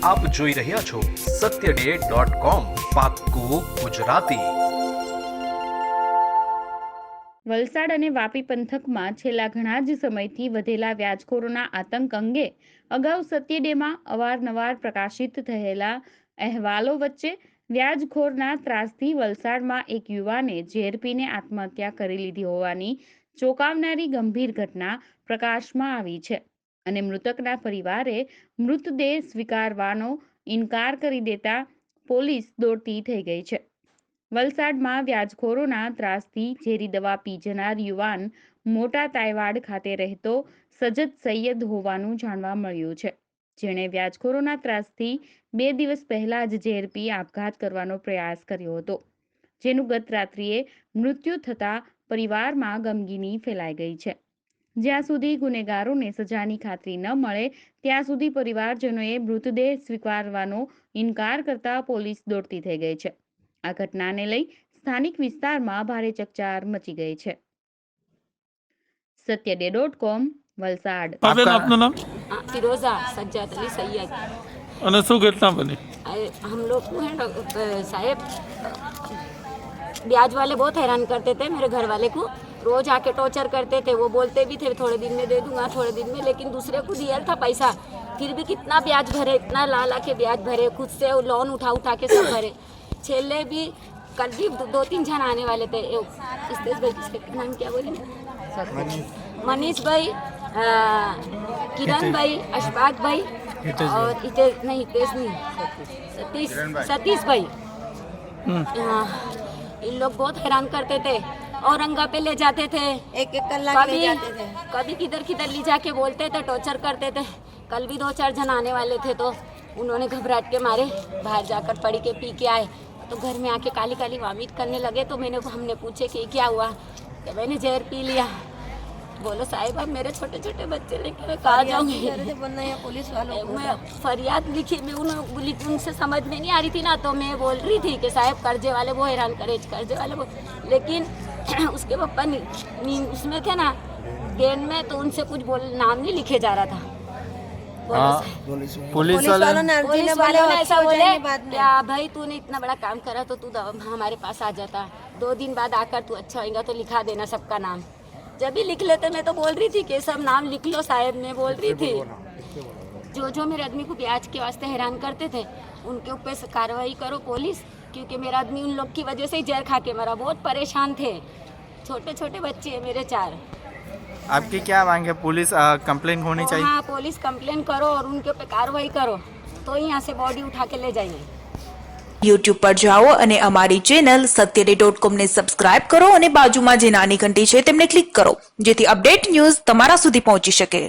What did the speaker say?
આપ જોઈ રહ્યા છો satyday.com પાક્કું ગુજરાતી। વલસાડ અને વાપી પંથકમાં છેલ્લા ઘણા જ સમયથી વધેલા વ્યાજખોરોના આતંક અંગે અગાઉ સત્યડેમાં અવારનવાર પ્રકાશિત થયેલા અહેવાલો વચ્ચે વ્યાજખોરના ત્રાસથી વલસાડમાં એક યુવાને ઝેર પીને આત્મહત્યા કરી લીધી હોવાની ચોંકાવનારી ગંભીર ઘટના પ્રકાશમાં આવી છે અને મૃતકના પરિવારે મૃતદેહ સ્વીકારવાનો ઇનકાર કરી દેતા પોલીસ દોડતી થઈ ગઈ છે। વલસાડમાં વ્યાજખોરોના ત્રાસથી ઝેરી દવા પી જનાર યુવાન મોટા તાયવાડ ખાતે રહેતો સજ્જદ સૈયદ હોવાનું જાણવા મળ્યું છે, જેણે વ્યાજખોરોના ત્રાસથી 2 દિવસ પહેલા જ ઝેર પી આપઘાત કરવાનો પ્રયાસ કર્યો હતો, જેનું ગત રાત્રિએ મૃત્યુ થતાં પરિવારમાં ગમગીની ફેલાઈ ગઈ છે। જ્યાં સુધી ગુનેગારોને સજાની ખાતરી ન મળે ત્યાં સુધી પરિવારજનોએ મૃતદેહ સ્વીકારવાનો ઇનકાર કરતા પોલીસ દોડતી થઈ ગઈ છે। આ ઘટનાને લઈ સ્થાનિક વિસ્તારમાં ભારે ચકચાર મચી ગઈ છે। satyday.com વલસાડ। આપનું નામ? फिरोजा सज्जाद अली सैयद। અને શું ઘટના બની? हम लोग को है साहेब ब्याज वाले बहुत हैरान करते थे मेरे घर वाले को, रोज आके टॉर्चर करते थे। वो बोलते भी थे थोड़े दिन में दे दूंगा थोड़े दिन में, लेकिन दूसरे को दिया था पैसा, फिर भी कितना ब्याज भरे, इतना ला के ब्याज भरे, खुद से लोन उठा के सब भरे। छेले भी कल भी 2-3 जन आने वाले थे। इस्तेज भाई, किसका नाम क्या बोले? मनीष भाई, किरण भाई, अशफाक भाई और हितेश नहीं सतीश भाई। इन लोग बहुत हैरान करते थे और रंगा पे ले जाते थे, एक कलाक ले जाते थे, कभी किधर ले जाके बोलते थे, टॉर्चर करते थे। कल भी 2-4 जन आने वाले थे तो उन्होंने घबराहट के मारे बाहर जाकर पड़ी के पी के आए, तो घर में आके काली काली वॉमिट करने लगे। तो हमने पूछे कि क्या हुआ, तो मैंने जहर पी लिया। बोलो साहिब अब मेरे छोटे छोटे बच्चे लेके मैं कहाँ जाऊँगी? पुलिस वालों मैं फरियाद लिखी, मैं उनसे समझ में नहीं आ रही थी ना, तो मैं बोल रही थी कि साहिब कर्जे वाले वो हैरान करे, कर्जे वाले वो, लेकिन उसके पापा उसमें थे ना गेन में, तो उनसे कुछ नाम नहीं लिखे जा रहा था। पुलिस वालों ने ऐसा बोले क्या भाई तूने इतना बड़ा काम करा तो तू हमारे पास आ जाता, 2 दिन बाद आकर तू अच्छा होगा तो लिखा देना सबका नाम। जब भी लिख लेते मैं तो बोल रही थी कि सब नाम लिख लो साहब, मैं बोल रही थी जो मेरे आदमी को ब्याज के वास्ते हैरान करते थे उनके ऊपर कार्रवाई करो पुलिस, क्योंकि मेरा आदमी उन लोग की वजह से ही जहर खा के मरा। बहुत परेशान थे, छोटे छोटे बच्चे हैं मेरे 4। आपकी क्या मांग है? पुलिस कंप्लेन होनी चाहिए? हाँ, पुलिस कंप्लेन करो और उनके ऊपर कार्रवाई करो तो यहाँ से बॉडी उठा के ले जाएंगे। YouTube પર જાઓ અને અમારી ચેનલ satyday.com ને સબસ્ક્રાઇબ કરો અને બાજુમાં જે નાની ઘંટી છે તેમને ક્લિક કરો, જેથી અપડેટ ન્યૂઝ તમારા સુધી પહોંચી શકે।